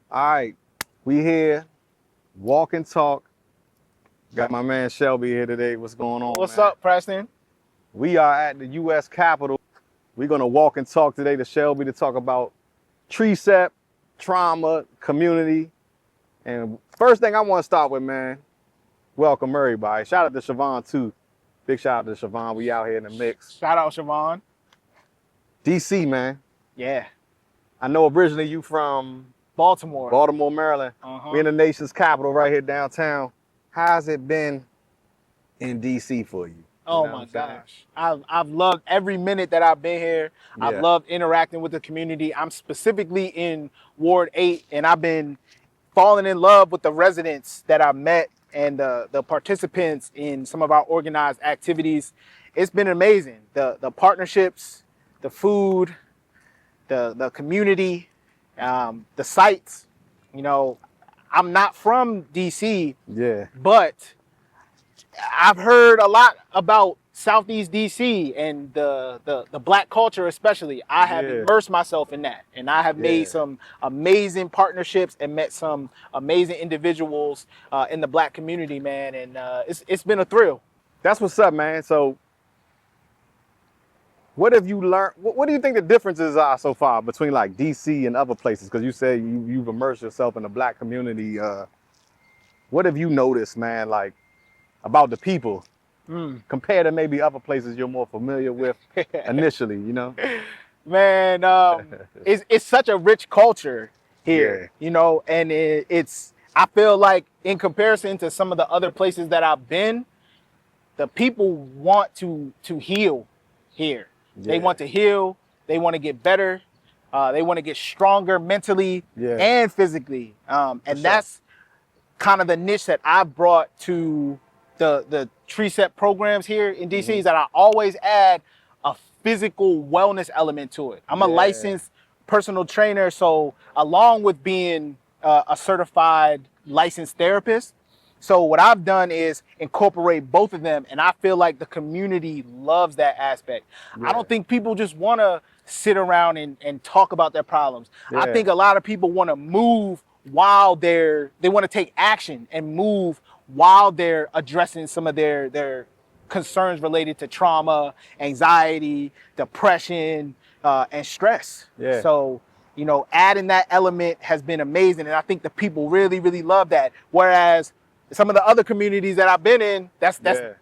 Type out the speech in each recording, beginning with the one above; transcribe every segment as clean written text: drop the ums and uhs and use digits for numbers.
All right, we here, walk and talk. Got my man Shelby here today. What's going on, What's man? up, Preston? We are at the U.S. Capitol. We're gonna walk and talk today to Shelby to talk about TRCEP, trauma, community. And first thing I want to start with, man, welcome everybody. Shout out to Siobhan too. Big shout out to Siobhan. We out here in the mix. Shout out, Siobhan. DC, man. Yeah, I know originally you from Baltimore. Baltimore, Maryland. Uh-huh. We in the nation's capital right here downtown. How's it been in DC for you? Oh my gosh. I've loved every minute that I've been here. I've Yeah. loved interacting with the community. I'm specifically in Ward 8, and I've been falling in love with the residents that I've met and the participants in some of our organized activities. It's been amazing. The partnerships, the food, the community, the sites. You know, I'm not from DC, Yeah. but I've heard a lot about Southeast DC and the Black culture, especially. I have Yeah. immersed myself in that, and I have made Yeah. some amazing partnerships and met some amazing individuals in the Black community, man. And it's been a thrill. That's what's up, man. So what have you learned? What do you think the differences are so far between like DC and other places? Because you say you've immersed yourself in the Black community. What have you noticed, man, like about the people compared to maybe other places you're more familiar with initially, you know? Man, it's such a rich culture here, Yeah. you know, and it's I feel like in comparison to some of the other places that I've been, the people want to heal here. They Yeah. want to heal. They want to get better. They want to get stronger mentally Yeah. and physically. And sure. that's kind of the niche that I've brought to the TRCEP programs here in DC is that I always add a physical wellness element to it. I'm a Yeah. licensed personal trainer, so along with being a certified licensed therapist, so what I've done is incorporate both of them, and I feel like the community loves that aspect. Yeah. I don't think people just want to sit around and talk about their problems. I Yeah. think a lot of people want to move while they want to take action and move while they're addressing some of their concerns related to trauma, anxiety, depression, and stress. Yeah. So, you know, adding that element has been amazing, and I think the people really, really love that. Whereas some of the other communities that I've been in, Yeah.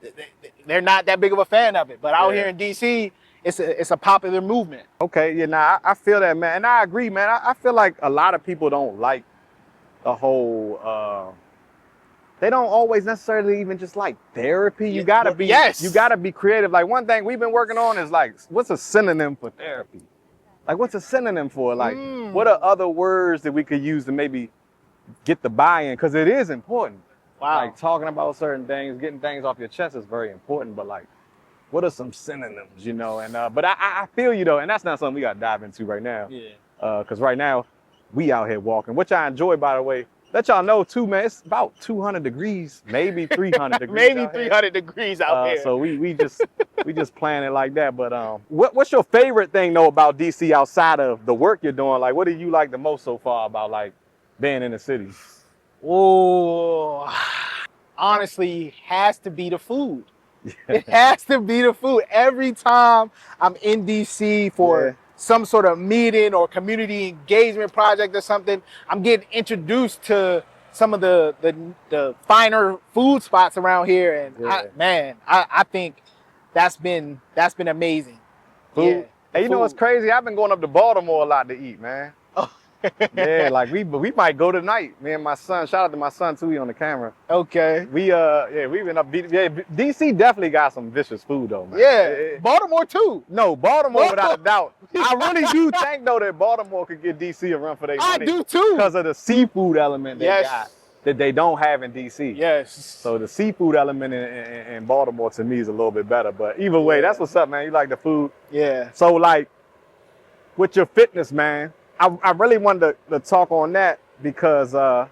they're not that big of a fan of it. But out Yeah. here in DC, it's a popular movement. Okay, yeah, nah, I feel that, man. And I agree, man. I feel like a lot of people don't like the whole, they don't always necessarily even just like therapy. You gotta be, Yes. you gotta be creative. Like one thing we've been working on is like, what's a synonym for therapy? Like what's a synonym for? Like, what are other words that we could use to maybe get the buy-in? Because it is important. Wow. Like talking about certain things, getting things off your chest is very important, but like, what are some synonyms, you know? And but I feel you though, and that's not something we gotta dive into right now. Yeah. Because right now, we out here walking, which I enjoy, by the way. Let y'all know too, man, it's about 200 degrees, maybe 300 degrees. Maybe out here. 300 degrees out here. So we just plan it like that. But what's your favorite thing though about DC outside of the work you're doing? Like, what do you like the most so far about like being in the city? Oh, honestly, has to be the food. It has to be the food. Every time I'm in DC for Yeah. some sort of meeting or community engagement project or something, I'm getting introduced to some of the finer food spots around here, and Yeah. I think that's been amazing. Food. Yeah, Hey, you know what's food. crazy? I've been going up to Baltimore a lot to eat, man. Oh. Yeah, like we might go tonight. Me and my son. Shout out to my son too. He on the camera. Okay. We've been up. Yeah, DC definitely got some vicious food though, man. Yeah, Baltimore too. No, Baltimore without a doubt. I really do think though that Baltimore could give DC a run for their I money. do too. Because of the seafood element they Yes. got that they don't have in DC. Yes. So the seafood element in Baltimore to me is a little bit better. But either way, that's what's up, man. You like the food. Yeah. So like with your fitness, man, I really wanted to talk on that because I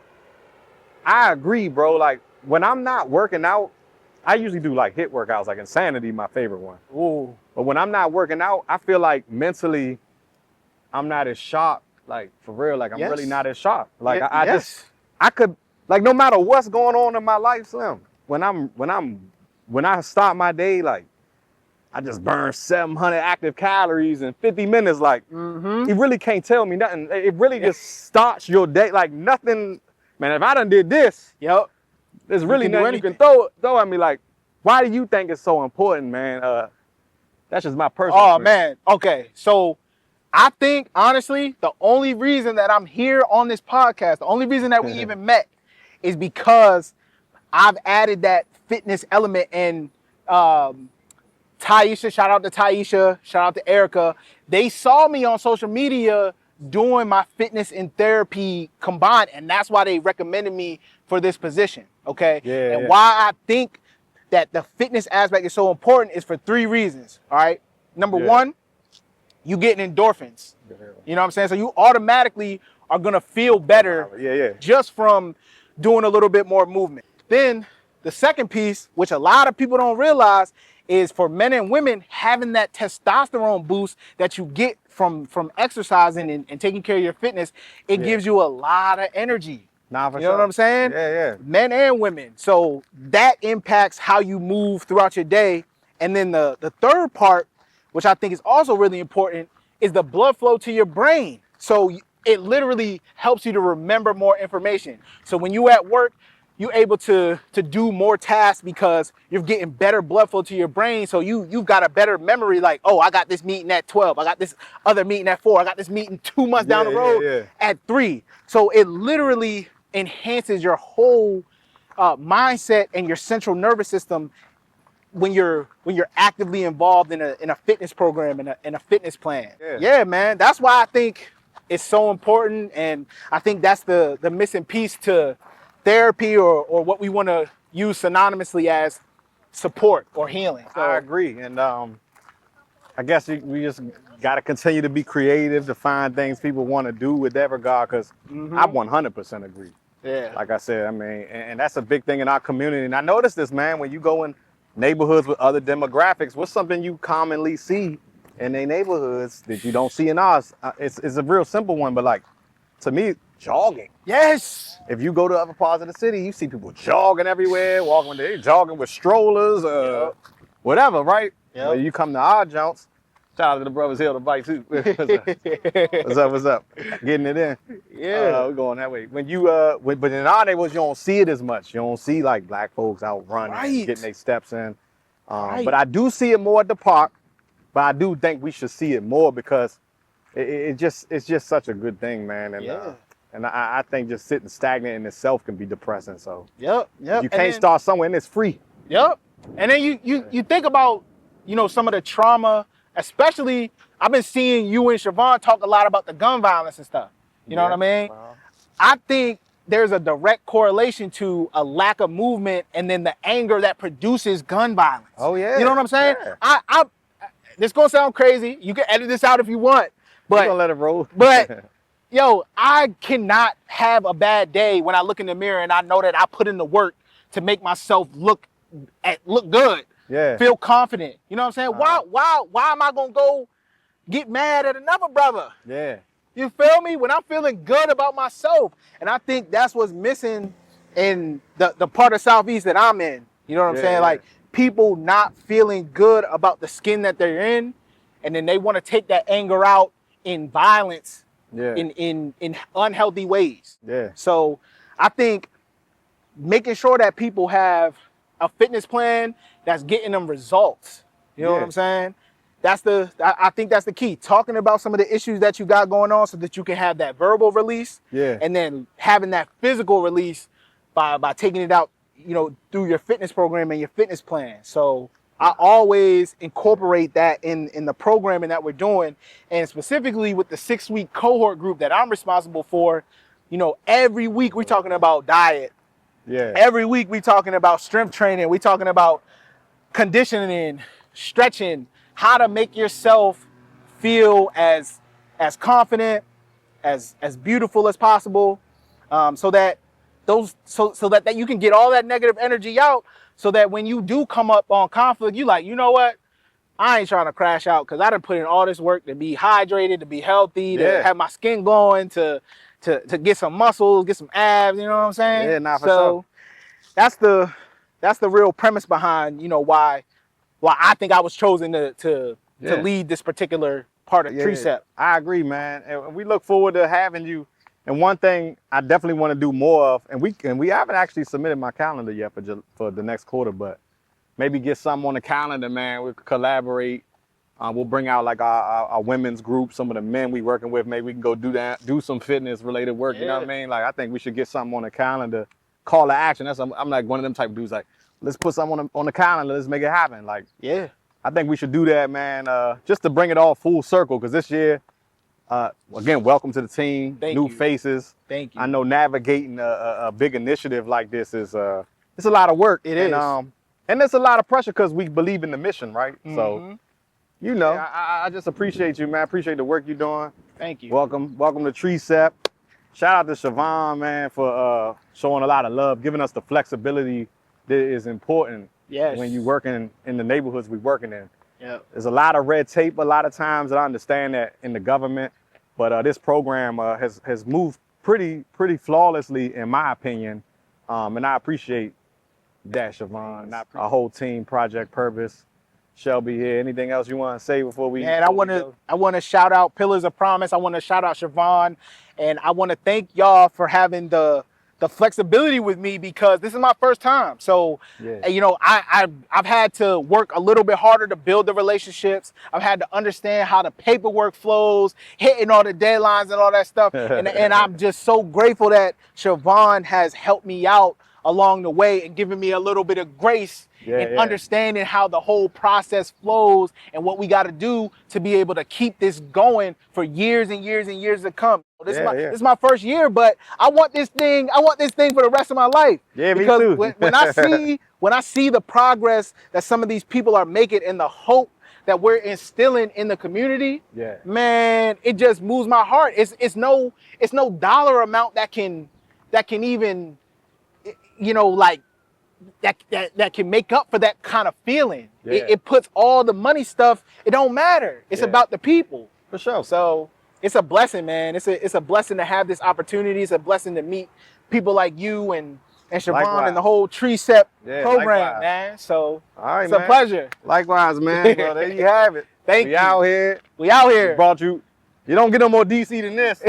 agree, bro. Like when I'm not working out, I usually do like HIIT workouts, like Insanity, my favorite one. Ooh. But when I'm not working out, I feel like mentally I'm not as sharp Like for real, like I'm really Yes. not as sharp. Like I Yes. just I could like no matter what's going on in my life, Slim. When I start my day, like I just burn 700 active calories in 50 minutes. Like it really can't tell me nothing. It really just starts your day. Like nothing, man. If I done did this, Yep. there's really can do nothing you can anything. throw at me. Like, why do you think it's so important, man? That's just my personal. Oh experience. man. Okay. So I think honestly, the only reason that I'm here on this podcast, the only reason that we even met is because I've added that fitness element. And Taisha, shout out to Taisha, shout out to Erica. They saw me on social media doing my fitness and therapy combined, and that's why they recommended me for this position. Okay. Yeah, And yeah. why I think that the fitness aspect is so important is for 3 reasons. All right. Number Yeah. one, you getting endorphins. You know what I'm saying? So you automatically are gonna feel better Yeah. just from doing a little bit more movement. Then the second piece, which a lot of people don't realize, is for men and women having that testosterone boost that you get from exercising and taking care of your fitness. It Yeah. gives you a lot of energy. Nah, for You know sure. what I'm saying? Yeah. Men and women. So that impacts how you move throughout your day. And then the third part, which I think is also really important, is the blood flow to your brain. So it literally helps you to remember more information. So when you at work, you're able to do more tasks because you're getting better blood flow to your brain. So you've got a better memory. Like, oh, I got this meeting at 12. I got this other meeting at 4. I got this meeting 2 months down the road at 3. So it literally enhances your whole mindset and your central nervous system when you're actively involved in a fitness program and a fitness plan. Yeah, man. That's why I think it's so important, and I think that's the missing piece to therapy or what we want to use synonymously as support or healing. So, I agree, and I guess we just got to continue to be creative to find things people want to do with that regard. Because I 100% agree. yeah. Like I said, I mean, and that's a big thing in our community. And I noticed this, man, when you go in neighborhoods with other demographics, what's something you commonly see in their neighborhoods that you don't see in ours? It's a real simple one, but like, to me, jogging. Yes. If you go to other parts of the city, you see people jogging everywhere, jogging with strollers, whatever, right? Yep. When you come to our joints, shout out to the brothers here to bike too. What's up? Getting it in. Yeah. We're going that way. When you but in our neighborhoods, you don't see it as much. You don't see like black folks out running, and getting their steps in. But I do see it more at the park. But I do think we should see it more because it's just such a good thing, man. And I think just sitting stagnant in itself can be depressing. So Yep. you can't start somewhere, and it's free. Yep. And then you think about, some of the trauma, especially I've been seeing you and Siobhan talk a lot about the gun violence and stuff. You know what I mean? I think there's a direct correlation to a lack of movement and then the anger that produces gun violence. Oh yeah. You know what I'm saying? Yeah. This gonna sound crazy. You can edit this out if you want. We're But gonna let it roll. but yo, I cannot have a bad day when I look in the mirror and I know that I put in the work to make myself look good. Yeah. Feel confident. You know what I'm saying? Why am I gonna go get mad at another brother? Yeah. You feel me? When I'm feeling good about myself. And I think that's what's missing in the part of Southeast that I'm in. You know what I'm saying? Yeah. Like people not feeling good about the skin that they're in, and then they want to take that anger out in violence. Yeah. In unhealthy ways. Yeah. So I think making sure that people have a fitness plan that's getting them results. You know what I'm saying? I think that's the key. Talking about some of the issues that you got going on so that you can have that verbal release. Yeah. And then having that physical release by taking it out, through your fitness program and your fitness plan. So I always incorporate that in the programming that we're doing, and specifically with the 6-week cohort group that I'm responsible for. Every week we're talking about diet. Yeah. Every week we're talking about strength training. We're talking about conditioning, stretching, how to make yourself feel as confident, as beautiful as possible, so that you can get all that negative energy out. So that when you do come up on conflict, you like, you know what? I ain't trying to crash out because I done put in all this work to be hydrated, to be healthy, to Yeah. have my skin glowing, to get some muscles, get some abs. You know what I'm saying? Yeah, nah, for sure. So that's the real premise behind why I think I was chosen to Yeah. lead this particular part of Yeah, TRCEP. I agree, man. And we look forward to having you. And one thing I definitely want to do more of, and we haven't actually submitted my calendar yet for the next quarter, but maybe get something on the calendar, man. We could collaborate. We'll bring out like our women's group, some of the men we working with. Maybe we can go do some fitness related work. You know what I mean? Like I think we should get something on the calendar. Call to action. I'm like one of them type of dudes. Like let's put something on the calendar. Let's make it happen. Like Yeah. I think we should do that, man. Just to bring it all full circle. Because this year, again, welcome to the team. Thank New you. faces. Thank you. I know navigating a big initiative like this is it's a lot of work. It is. And there's a lot of pressure because we believe in the mission, right? So, you know, Yeah. I just appreciate you, man. I appreciate the work you're doing. Thank you. Welcome to TRCEP. Shout out to Siobhan, man, for showing a lot of love, giving us the flexibility that is important Yes. when you're working in the neighborhoods we're working in. Yeah. There's a lot of red tape a lot of times, and I understand that in the government, but this program has moved pretty flawlessly, in my opinion, and I appreciate that, Siobhan. Our whole team, Project Purpose, Shelby here. Anything else you want to say before we? And I want to shout out Pillars of Promise. I want to shout out Siobhan, and I want to thank y'all for having the flexibility with me because this is my first time. So, you know, I've had to work a little bit harder to build the relationships. I've had to understand how the paperwork flows, hitting all the deadlines and all that stuff. and I'm just so grateful that Siobhan has helped me out along the way and given me a little bit of grace and understanding how the whole process flows and what we got to do to be able to keep this going for years and years and years to come. This is my first year, but I want this thing for the rest of my life. Yeah, because me too. when I see the progress that some of these people are making and the hope that we're instilling in the community, man, it just moves my heart. It's no dollar amount that can even, you know, like that can make up for that kind of feeling. It puts all the money stuff, it don't matter. It's about the people. For sure. So it's a blessing, man. It's a blessing to have this opportunity. It's a blessing to meet people like you and Siobhan and the whole TRCEP program, man. So it's a pleasure. Likewise, man. Well, there you have it. Thank you. Out here. We out here. We brought you. You don't get no more DC than this.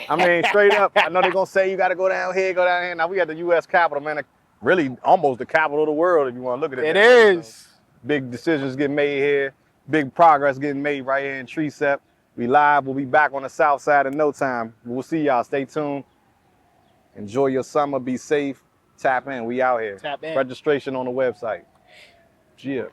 I mean, straight up. I know they're going to say you got to go down here, go down here. Now we got the U.S. Capitol, man. Really almost the capital of the world if you want to look at it. It is. So, big decisions getting made here. Big progress getting made right here in TRCEP. We live. We'll be back on the south side in no time. We'll see y'all. Stay tuned. Enjoy your summer. Be safe. Tap in. We out here. Tap in. Registration on the website. Yeah.